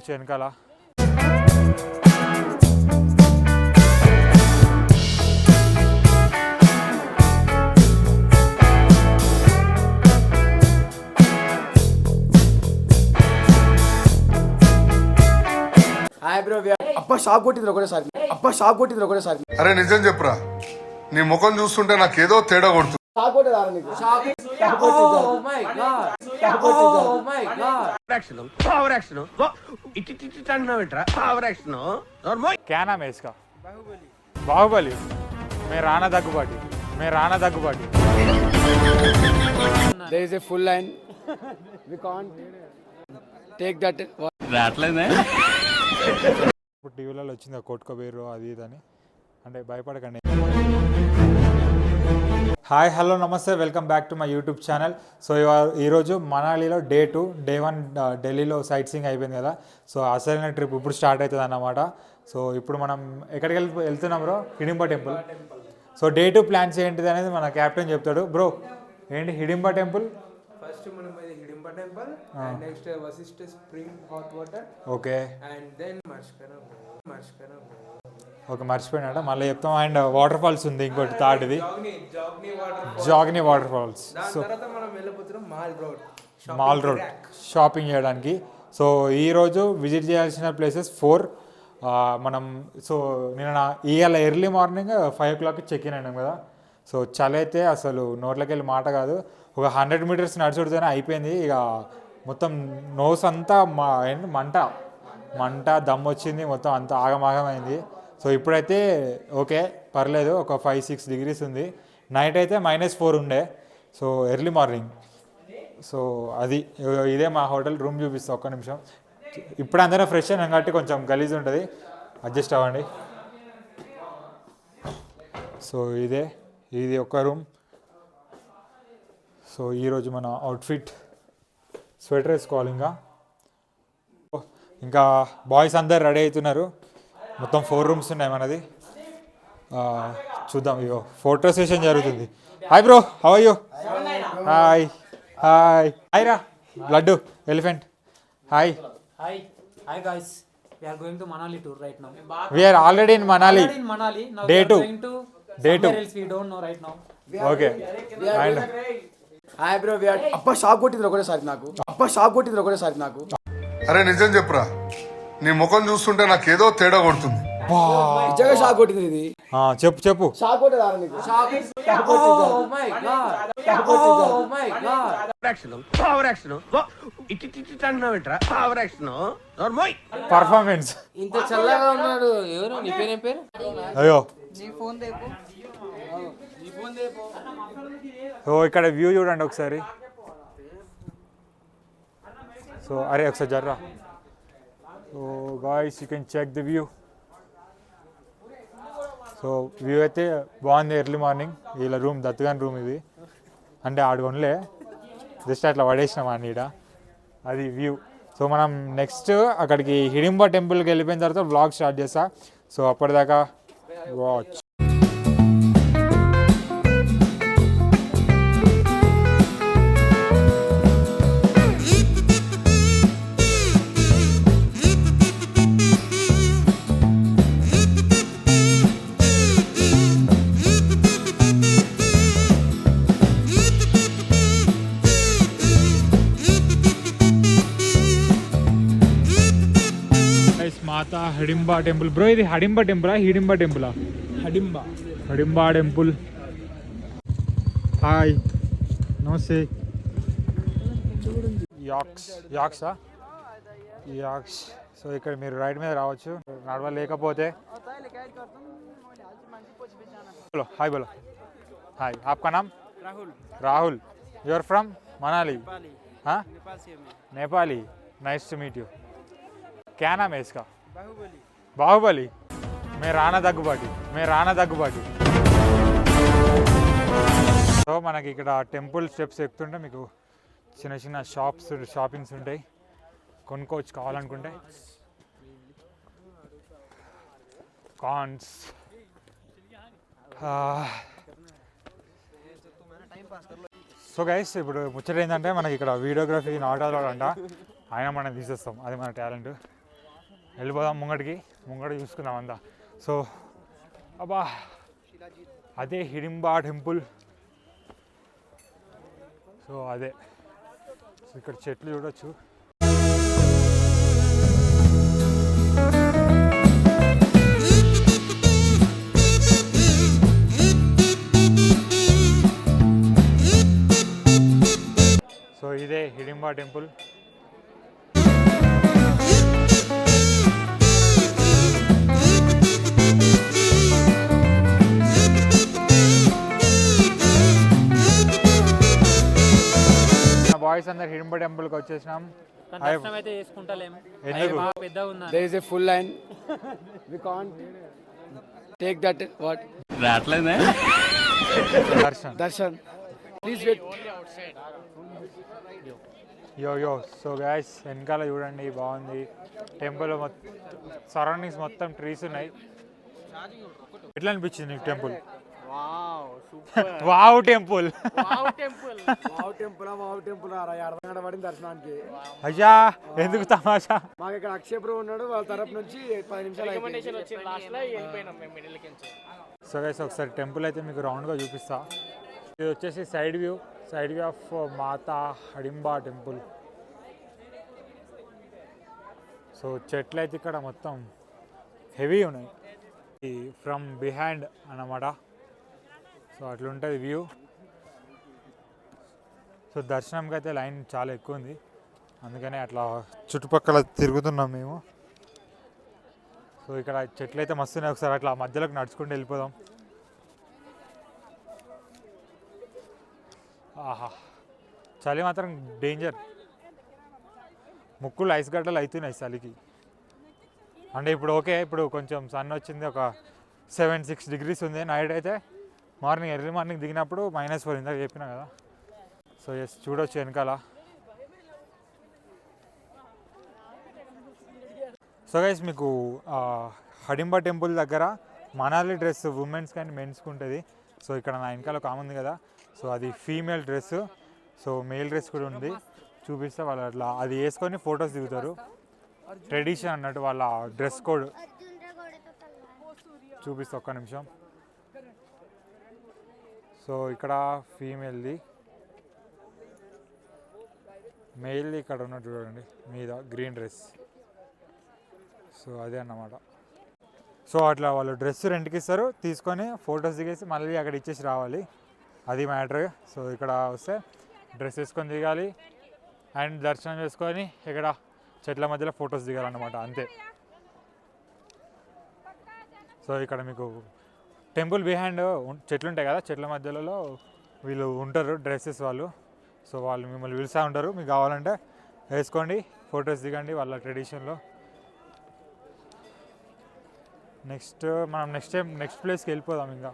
చూడొచ్చు వెనకాల. అరే నిజం చెప్పురా, నీ ముఖం చూస్తుంటే నాకేదో తేడా కొడుతుంది. क्या नाम है इसका? बाहुबली. मैं राणा దగ్గుబాటి. मैं Rana Daggubati. There is a full line. We can't take that. ఇప్పుడు టీవీలలో వచ్చింది కొట్టుకోబేరు అది ఇది అని, అంటే భయపడకండి. హాయ్ హలో నమస్తే, welcome back to my YouTube channel. So ఈరోజు మనాలిలో డే 2, డే 1 ఢిల్లీలో సైట్ సీయింగ్ అయిపోయింది కదా. సో అసలైన ట్రిప్ ఇప్పుడు స్టార్ట్ అవుతుంది అన్నమాట. సో ఇప్పుడు మనం ఎక్కడికి వెళ్తున్నాం bro? Hidimba temple. So day 2 plans ఏంటిది అనేది మన క్యాప్టెన్ చెప్తాడు. బ్రో ఏంటి హిడింబా టెంపుల్? ఫస్ట్ మనం Hidimba temple, and next Vashisht spring hot water. Okay, and then మర్చిపోయినా ఓకే మర్చిపోయినాడ, మళ్ళీ చెప్తాం. అండ్ వాటర్ ఫాల్స్ ఉంది ఇంకోటి థర్డ్ది, జాగ్ని వాటర్ ఫాల్స్. సో మనం వెళ్ళిపోతున్నాం మాల్ రోడ్ షాపింగ్ చేయడానికి. సో ఈరోజు విజిట్ చేయాల్సిన ప్లేసెస్ 4 మనం. సో నేను ఇవాళ early morning 5 o'clock check in అయినాం కదా. సో చలి అయితే అసలు నోట్లోకి వెళ్ళి మాట కాదు. ఒక 100 meters నడుచుడితేనే అయిపోయింది. ఇక మొత్తం నోస్ అంతా మంట దమ్ వచ్చింది, మొత్తం అంతా ఆగమాగమైంది. సో ఇప్పుడైతే ఓకే పర్లేదు, ఒక 5-6 degrees ఉంది. నైట్ అయితే -4 ఉండే. So early morning. సో అది ఇదే మా హోటల్ రూమ్, చూపిస్తా ఒక్క నిమిషం. ఇప్పుడు అందరూ ఫ్రెష్ అయినా కాబట్టి కొంచెం గలీజ్ ఉంటుంది, అడ్జస్ట్ అవ్వండి. సో ఇది ఒక రూమ్. సో ఈరోజు మన అవుట్ఫిట్ స్వెటర్ వేసుకోవాలి. ఇంకా బాయ్స్ అందరు రెడీ అవుతున్నారు. మొత్తం 4 rooms ఉన్నాయి మనది. చూద్దాం, ఇగో ఫోటో సెషన్ జరుగుతుంది. Hi bro, how are you? Hi hi hi రా laddu elephant. Hi Hi guys, we are going to Manali tour right now. We are already in Manali. Now Day we are 2. going to Day 2. somewhere else we don't know right now. Okay. And hi bro, we are shock కొట్టింది ఒకటేసారి నాకు. అరే నిజం చెప్పురా, నీ ముఖం చూస్తుంటే నాకేదో తేడా కొడుతుంది. నిజంగా షాక్ కొట్టింది ఇది. చెప్పు. షాక్ కొట్టదా నీకు? Oh my god. Oh my god. Performance ఇంత చల్లగా ఉన్నాడు. ఎవరు నీ పేరు? అయ్యో, నీ ఫోన్ దేపో. సో ఇక్కడ వ్యూ చూడండి ఒకసారి. సో అరే ఒకసారి జర్రా. So guys you can check the view. So view అయితే బాగుంది. ఎర్లీ మార్నింగ్ ఇలా రూమ్ దత్తుగాని రూమ్ ఇది, అంటే ఆడుకొనలే జస్ట్ అట్లా పడేసినాం అన్నీడ. అది వ్యూ. సో మనం నెక్స్ట్ అక్కడికి హిడింబా టెంపుల్కి వెళ్ళిపోయిన తర్వాత వ్లాగ్ స్టార్ట్ చేస్తా. సో అప్పటిదాకా వాచ్. మాతా హడింబా టెంపుల్. బ్రో ఇది హడింబా టెంపులా హిడింబా టెంపులా? హడింబా టెంపుల్. హాయ్ నమస్తే. యాక్సా. సో ఇక్కడ మీరు రైడ్ మీద రావచ్చు, నడవలేకపోతే. बोलो हाय बोलो हाय. आपका नाम? Rahul. You are from Manali? हाँ, Nepali. Nice to meet you. क्या नाम है इसका? बाहुबली. मैं राणा దగ్గుబాటి. సో మనకి ఇక్కడ టెంపుల్ స్టెప్స్ ఎక్కుతుంటే మీకు చిన్న షాపింగ్స్ ఉంటాయి, కొనుక్కోవచ్చు కావాలనుకుంటే. కాన్స్. సో గైస్ ఇప్పుడు ముచ్చట ఏంటంటే మనకి ఇక్కడ వీడియోగ్రఫీ నాట్ అలౌడ్ అంట, అయినా మనం తీసేస్తాం, అది మన టాలెంట్. వెళ్ళిపోదాం ముంగడికి చూసుకుందాం అంతా. సో అబ్బా అదే హిడింబా టెంపుల్. సో అదే ఇక్కడ చెట్లు చూడొచ్చు. సో ఇదే హిడింబా టెంపుల్. బాయ్స్ అందరు హిడింబా టెంపుల్కి వచ్చేసినాం. దర్శనం అయితే చేసుకుంటలేము, ఎందుకు? పెద్దగా ఉన్నా. There is a full line. We can't take that. What? Darshan. Please wait. యో సో గైస్ వెనకాల చూడండి, బాగుంది టెంపుల్. సరౌండింగ్స్ మొత్తం ట్రీస్ ఉన్నాయి. ఎట్లా అనిపించింది నీకు టెంపుల్? వావ్ టెంపుల్ అర్ధగంట పడింది దర్శనానికి. అయ్యా ఎందుకు తమాషా? మాకు ఇక్కడ అక్షయప్రభు ఉన్నాడు, వాళ్ళ తరపు నుంచి 10 నిమిషాలు. సో గైస్ ఒకసారి టెంపుల్ అయితే మీకు రౌండ్గా చూపిస్తా. ఇది వచ్చేసి side view of Mata Hadimba temple. So చెట్లు అయితే ఇక్కడ మొత్తం హెవీ ఉన్నాయి, ఫ్రమ్ బిహైండ్ అన్నమాట. సో అట్లుంటుంది వ్యూ. సో దర్శనంకి అయితే లైన్ చాలా ఎక్కువ ఉంది, అందుకనే అట్లా చుట్టుపక్కల తిరుగుతున్నాం మేము. సో ఇక్కడ చెట్లు అయితే మస్తున్నాయి, ఒకసారి అట్లా మధ్యలోకి నడుచుకుంటూ వెళ్ళిపోదాం. ఆహా చలి మాత్రం డేంజర్, ముక్కులు ఐస్ గడ్డలు అవుతున్నాయి చలికి. అంటే ఇప్పుడు ఓకే, ఇప్పుడు కొంచెం సన్ వచ్చింది, ఒక 7-6 degrees ఉంది. నైట్ అయితే ఎర్లీ మార్నింగ్ దిగినప్పుడు -4 ఇందాక చెప్పినా కదా. సో ఎస్ చూడొచ్చు వెనకాల. సో గైస్ మీకు హడింబా టెంపుల్ దగ్గర మనాలి డ్రెస్ ఉమెన్స్ కానీ మెన్స్కి ఉంటుంది. సో ఇక్కడ నా వెనకాల ఒక ఆమె ఉంది కదా, సో అది female dress. So male dress కూడా ఉంది, చూపిస్తే వాళ్ళు అట్లా అది వేసుకొని ఫొటోస్ దిగుతారు. ట్రెడిషన్ అన్నట్టు వాళ్ళ డ్రెస్ కోడ్ చూపిస్తా ఒక్క నిమిషం. సో ఇక్కడ ఫీమేల్ది, మెయిల్ది ఇక్కడ ఉన్నట్టు చూడండి మీద గ్రీన్ డ్రెస్. సో అదే అన్నమాట. సో అట్లా వాళ్ళు డ్రెస్ రెంట్కి ఇస్తారు, తీసుకొని ఫొటోస్ దిగేసి మళ్ళీ అక్కడ ఇచ్చేసి రావాలి, అది మ్యాటర్. సో ఇక్కడ వస్తే డ్రెస్ వేసుకొని దిగాలి అండ్ దర్శనం చేసుకొని ఇక్కడ చెట్ల మధ్యలో ఫొటోస్ దిగాలన్నమాట, అంతే. సో ఇక్కడ మీకు టెంపుల్ బిహైండ్ చెట్లు ఉంటాయి కదా, చెట్ల మధ్యలో వీళ్ళు ఉంటారు డ్రెస్సెస్ వాళ్ళు. సో వాళ్ళు మిమ్మల్ని పిలుస్తూ ఉంటారు, మీకు కావాలంటే వేసుకోండి, ఫొటోస్ దిగండి వాళ్ళ ట్రెడిషన్లో. మనం నెక్స్ట్ ప్లేస్కి వెళ్ళిపోదాం ఇంకా.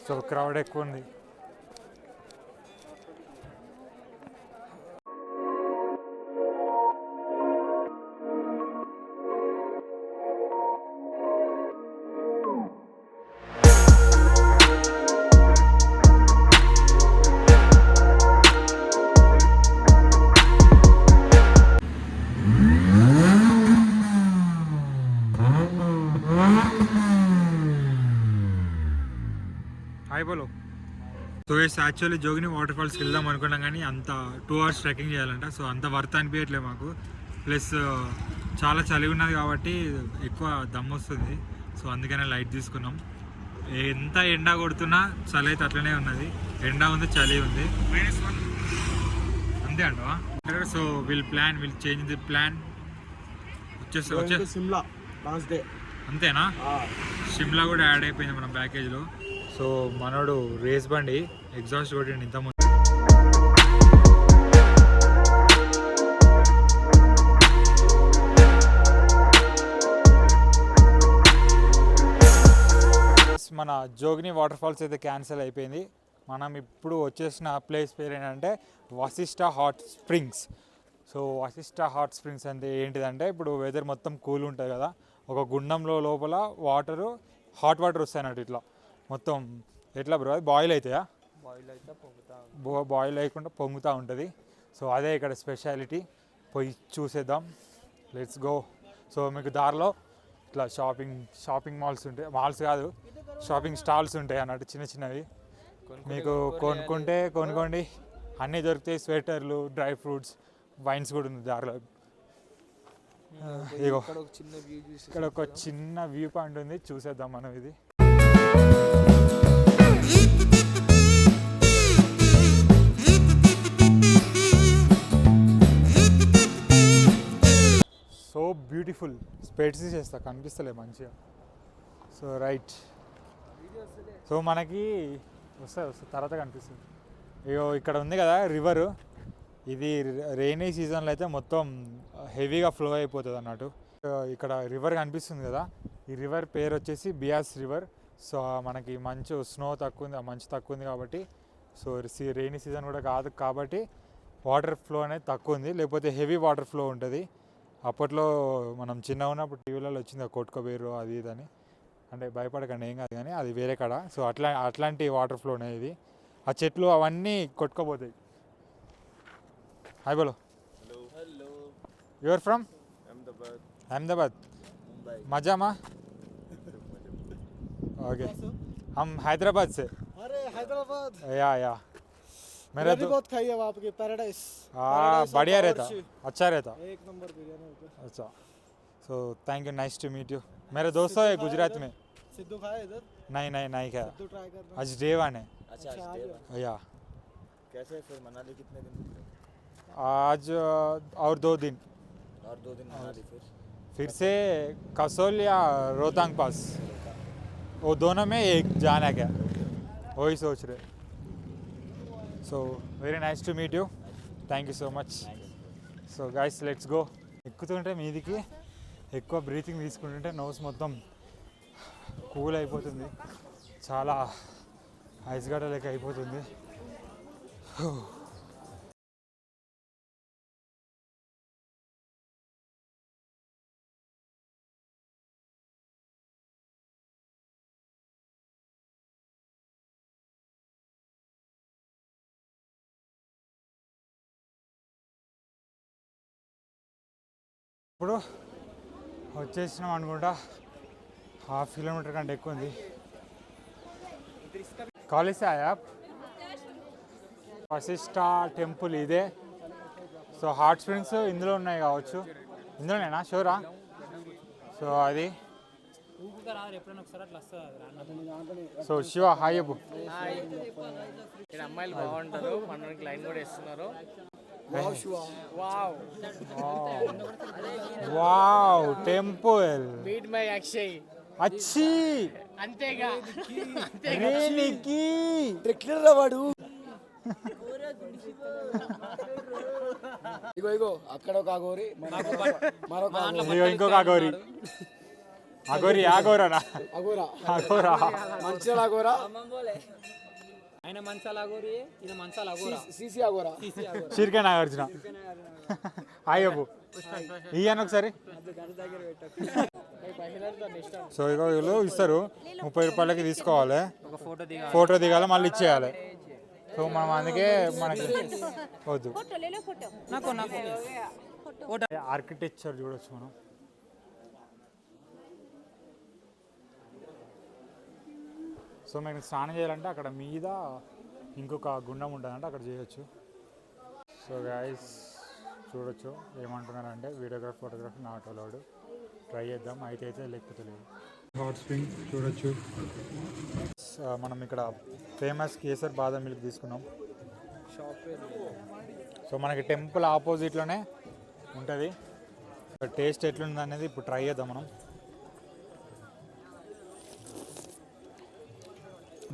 సో క్రౌడ్ ఎక్కువ ఉంది. హాయ్ బోలో. సో యాక్చువల్లీ జోగిని వాటర్ ఫాల్స్కి వెళ్దాం అనుకున్నాం, కానీ అంత 2 hours ట్రెక్కింగ్ చేయాలంట. సో అంత వర్త్ అనిపించట్లేదు మాకు, ప్లస్ చాలా చలి ఉన్నది కాబట్టి ఎక్కువ దమ్ వస్తుంది. సో అందుకనే లైట్ తీసుకున్నాం. ఎంత ఎండ కొడుతున్నా చలి అయితే అట్లనే ఉన్నది, ఎండ ఉంది చలి ఉంది, -1 అంతే అంటవా. So will change the plan, వచ్చే సిమ్లా లాస్ట్ డే అంతేనా. షిమ్లా కూడా యాడ్ అయిపోయింది మన ప్యాకేజ్లో. సో మనోడు రేస్ బండి ఎగ్జాస్ట్ కొట్టిండు ఇంతకుముందు. మన జోగిని వాటర్ ఫాల్స్ అయితే క్యాన్సిల్ అయిపోయింది. మనం ఇప్పుడు వచ్చేసిన ప్లేస్ పేరు ఏంటంటే Vashisht hot springs. So Vashisht hot springs అంటే ఏంటిదంటే, ఇప్పుడు వెదర్ మొత్తం కూల్ ఉంటుంది కదా, ఒక గుండంలో లోపల హాట్ వాటర్ వస్తాయి అన్నట్టు. ఇట్లా మొత్తం ఎట్లా బ్రో, అది బాయిల్ అవుతాయా? బాయిల్ అయ్యకుండా పొంగుతూ ఉంటుంది. సో అదే ఇక్కడ స్పెషాలిటీ, పోయి చూసేద్దాం. Let's go. సో మీకు దారిలో ఇట్లా షాపింగ్ మాల్స్ ఉంటాయి, మాల్స్ కాదు షాపింగ్ స్టాల్స్ ఉంటాయి అన్నట్టు చిన్న చిన్నవి. మీకు కొనుక్కోండి, అన్నీ దొరుకుతాయి. స్వెటర్లు, డ్రై ఫ్రూట్స్, వైన్స్ కూడా ఉంది దారిలో. ఇగో ఇక్కడ ఒక చిన్న వ్యూ పాయింట్ ఉంది, చూసేద్దాం మనం ఇది. So beautiful. స్పెట్స్ చేస్తా కనిపిస్తలే మంచిగా. సో రైట్, సో మనకి వస్తాయి తర్వాత కనిపిస్తుంది. ఇగో ఇక్కడ ఉంది కదా రివరు, ఇది రెయినీ సీజన్లో అయితే మొత్తం హెవీగా ఫ్లో అయిపోతుంది అన్నట్టు. ఇక్కడ రివర్ కనిపిస్తుంది కదా, ఈ రివర్ పేరు వచ్చేసి బియాస్ రివర్. సో మనకి మంచు స్నో తక్కువ ఉంది, మంచు తక్కువ ఉంది కాబట్టి, సో రెయినీ సీజన్ కూడా కాదు కాబట్టి వాటర్ ఫ్లో అనేది తక్కువ ఉంది, లేకపోతే హెవీ వాటర్ ఫ్లో ఉంటుంది. అప్పట్లో మనం చిన్నగా ఉన్నప్పుడు టీవీలలో వచ్చింది కొట్టుకోబోయారు అది ఇది అని, అంటే భయపడకండి ఏం కాదు కానీ అది వేరే కాడ. సో అట్లాంటి వాటర్ ఫ్లో ఉన్నాయి ఇది. ఆ చెట్లు అవన్నీ కొట్టుకోపోతాయి. हाय बोलो. Hello. You are from? Ahmedabad. मजा मा? ओके. हम हैदराबाद से. अरे हैदराबाद. या मेरा भी बहुत खाई है आपके पैराडाइज. हाँ बढ़िया रहता, अच्छा रहता. एक नंबर बिरयानी होता है. अच्छा. So thank you, nice to meet you. मेरा दोस्त है गुजरात में. सिद्धू खाया इधर? नहीं खाया. सिद्धू ट्राई करना. आज डे वन है. अच्छा या. कैसे फिर मनाली कितने दिन? आज और 2 दिन. और 2 दिन मनाली फिर से कसोल या रोहतांग पास, वो दोनों में एक जाना क्या, वही सोच रहे. So very nice to meet you, thank you so much. So guys let's go. ఎక్కుతుంటే మీదికి ఎక్కువ బ్రీతింగ్ తీసుకుంటుంటే నోస్ మొత్తం కూల్ అయిపోతుంది, చాలా ఐస్ గడ్డ లెక్క అయిపోతుంది. ఇప్పుడు వచ్చేసినాం అనుకుంటా, 1/2 కిలోమీటర్ కంటే ఎక్కువ ఉంది. కాలేజ్ से आए आप? వశిష్ఠ టెంపుల్ ఇదే. సో హాట్ స్ప్రింగ్స్ ఇందులో ఉన్నాయి కావచ్చు, ఇందులోనేనా షూరా? సో అది. సో శివ హాయ్ అబ్బు. అమ్మాయిలు బాగుంటారు, మనకి లైన్ కూడా ఇస్తున్నారు. Wow temple. Meet my Akshay. అచ్చి అంతేగా రేనికి ట్రిక్లర్ వాడు. ఇగో అక్కడ ఒక అగోరి, మరొక ఇంకొక అగోరి. అగోరానా? అగోరా మంచిగా అగోరా. ఆయన మంచాల అగోరి, ఈయన మంచాల అగోరా. సీసీ అగోరా. చిరికే నాగార్జున. హాయ్ అబ్బు ఇయ్యాను ఒకసారి. సో ఇగో వీళ్ళు ఇస్తారు, 30 రూపాయలకి తీసుకోవాలి, ఫోటో దిగాలి, మళ్ళీ ఇచ్చేయాలి. సో మనం అందుకే మనకి వద్దు. ఆర్కిటెక్చర్ చూడొచ్చు మనం. సో మేము స్నానం చేయాలంటే అక్కడ మీద ఇంకొక గుండం ఉంటుందంటే అక్కడ చేయొచ్చు. సో గైస్ చూడొచ్చు ఏమంటున్నారంటే videograph photograph not allowed. Try చేద్దాం, అయితే లేకపోతే లేదు. హాట్ స్ప్రింగ్ చూడొచ్చు. మనం ఇక్కడ ఫేమస్ కేసర్ బాదం మిల్క్ తీసుకున్నాం. సో మనకి టెంపుల్ ఆపోజిట్లోనే ఉంటుంది. టేస్ట్ ఎట్లుంది అనేది ఇప్పుడు ట్రై చేద్దాం మనం.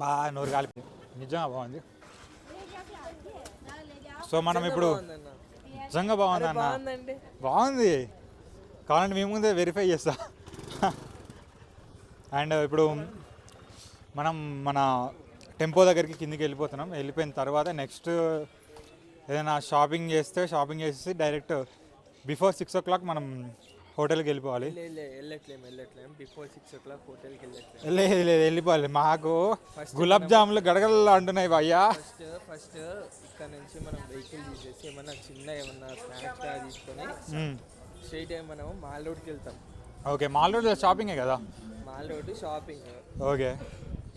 బాగా నోరు కాలిపోయింది, నిజంగా బాగుంది. సో మనం ఇప్పుడు నిజంగా బాగుంది అన్న, బాగుంది. కావాలంటే మేము ముందే వెరిఫై చేస్తా. అండ్ ఇప్పుడు మనం మన టెంపో దగ్గరికి కిందికి వెళ్ళిపోతున్నాం. వెళ్ళిపోయిన తర్వాత నెక్స్ట్ ఏదైనా షాపింగ్ చేసి డైరెక్ట్ బిఫోర్ 6 o'clock మనం హోటల్కి వెళ్ళిపోవాలి. వెళ్ళిపోవాలి. మాకు గులాబ్ జాములు గడగడలు అంటున్నాయి భయ్యా. ఫస్ట్ ఇక్కడ నుంచి మనం వెహికల్ తీసేసి ఏమన్నా చిన్న స్నాక్స్ తీసుకొని స్ట్రైట్ అయ్యి మనం మాల్ రోడ్కి వెళ్తాం. ఓకే, మాల్ రోడ్లో షాపింగే కదా. Mall road shopping. Okay,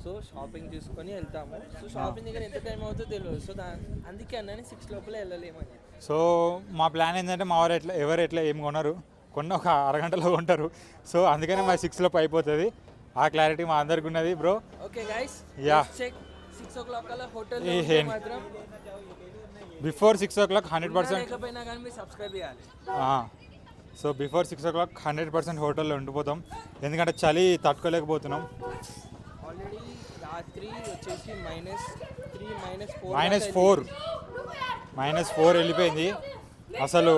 so shopping చూసుకొని వెళ్తాము. సో షాపింగ్ దగ్గర ఎంత టైం అవుతుందో తెలియదు. సో అందుకే అన్నీ 6 లోపల వెళ్ళలేమని. సో మా ప్లాన్ ఏంటంటే మా వారు ఎవరు ఎట్లా ఏం కొనరు, ఒక అరగంటలో కొంటారు. సో అందుకనే మా 6 లోపు అయిపోతుంది. ఆ క్లారిటీ మా అందరికి ఉన్నది bro. Okay guys, yeah, check 6 o'clock కల్లా హోటల్ మాత్రం బిఫోర్ 6 o'clock 100%. లేకపోయినా కానీ మీరు సబ్స్క్రైబ్ చేయాలి. సో బిఫోర్ 6 o'clock 100% హోటల్లో ఉండిపోతాం, ఎందుకంటే చలి తట్టుకోలేకపోతున్నాం. ఆల్రెడీ రాత్రి వచ్చేసి -4 వెళ్ళిపోయింది. అసలు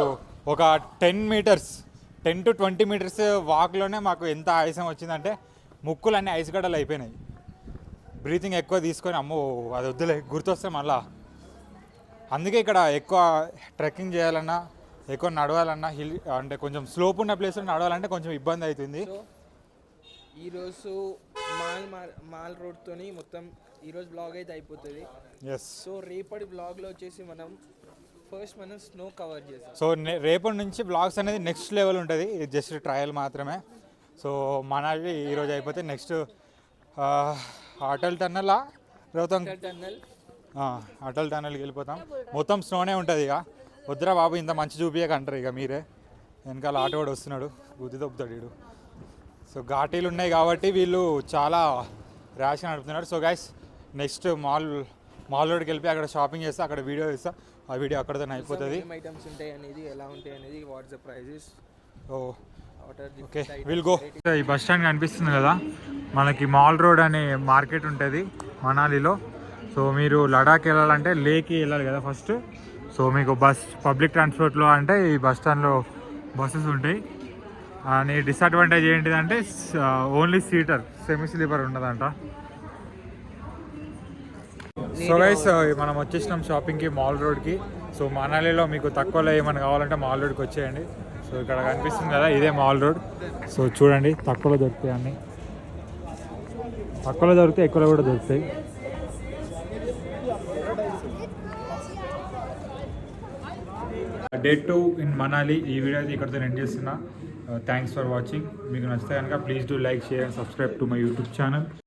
ఒక 10 to 20 మీటర్స్ వాక్లోనే మాకు ఎంత ఆయాసం వచ్చిందంటే ముక్కులన్నీ ఐస్ గడ్డలు అయిపోయినాయి. బ్రీతింగ్ ఎక్కువ తీసుకొని అమ్మో అది వద్దులే, గుర్తొస్తే మళ్ళా. అందుకే ఇక్కడ ఎక్కువ ట్రెక్కింగ్ చేయాలన్నా, ఎక్కువ నడవాలన్నా, హిల్ అంటే కొంచెం స్లోప్ ఉన్న ప్లేస్లో నడవాలంటే కొంచెం ఇబ్బంది అవుతుంది. సో ఈరోజు మాల్ రోడ్తోని మొత్తం ఈరోజు బ్లాగ్ అయితే అయిపోతుంది. ఎస్. సో రేపటి బ్లాగ్లో వచ్చేసి మనం స్నో కవర్ చేస్తాం. సో రేపటి నుంచి బ్లాగ్స్ అనేది నెక్స్ట్ లెవెల్ ఉంటుంది. ఇది జస్ట్ ట్రయల్ మాత్రమే. సో మనాలి ఈరోజు అయిపోతే నెక్స్ట్ అటల్ టన్నెలా రోహతాంగ్ టన్నెల్, అటల్ టన్నెల్కి వెళ్ళిపోతాం. మొత్తం స్నోనే ఉంటుంది. ఇక వద్దురా బాబు ఇంత మంచి చూపియక అంటారు ఇక మీరే. వెనకాల ఆటో వాడు వస్తున్నాడు, బుద్ధి తప్పుతాడు వీడు. సో ఘాటీలు ఉన్నాయి కాబట్టి వీళ్ళు చాలా ర్యాష్గా నడుపుతున్నారు. సో గైస్, నెక్స్ట్ మాల్ రోడ్కి వెళ్ళి అక్కడ షాపింగ్ చేస్తే అక్కడ వీడియో ఇస్తా. ఆ వీడియో అక్కడతో అయిపోతుంది. ఐటమ్స్ ఉంటాయి అనేది, ఎలా ఉంటాయి అనేది, WhatsApp prices. Okay, will go. ఈ బస్ స్టాండ్ కనిపిస్తుంది కదా, మనకి మాల్ రోడ్ అనే మార్కెట్ ఉంటుంది మనాలిలో. సో మీరు లడాక్ వెళ్ళాలంటే లేకి వెళ్ళాలి కదా ఫస్ట్. సో మీకు పబ్లిక్ ట్రాన్స్పోర్ట్లో అంటే ఈ బస్ స్టాండ్లో బస్సెస్ ఉంటాయి. అని డిసడ్వాంటేజ్ ఏంటిదంటే ఓన్లీ సీటర్, సెమీ స్లీపర్ ఉండదంట. సో గైస్, మనం వచ్చేసినాం షాపింగ్కి మాల్ రోడ్కి. సో మనాలిలో మీకు తక్కువలో ఏమైనా కావాలంటే మాల్ రోడ్కి వచ్చేయండి. సో ఇక్కడ కనిపిస్తుంది కదా, ఇదే మాల్ రోడ్. సో చూడండి, తక్కువలో దొరుకుతాయి అన్నీ. తక్కువలో దొరుకుతాయి, ఎక్కువలో కూడా దొరుకుతాయి. Day 2 in Manali. ఈ వీడియో అయితే ఇక్కడితో ఎండ్ చేస్తున్నా. Thanks for watching. మీకు నచ్చితే కనుక please do like, share and subscribe to my YouTube channel.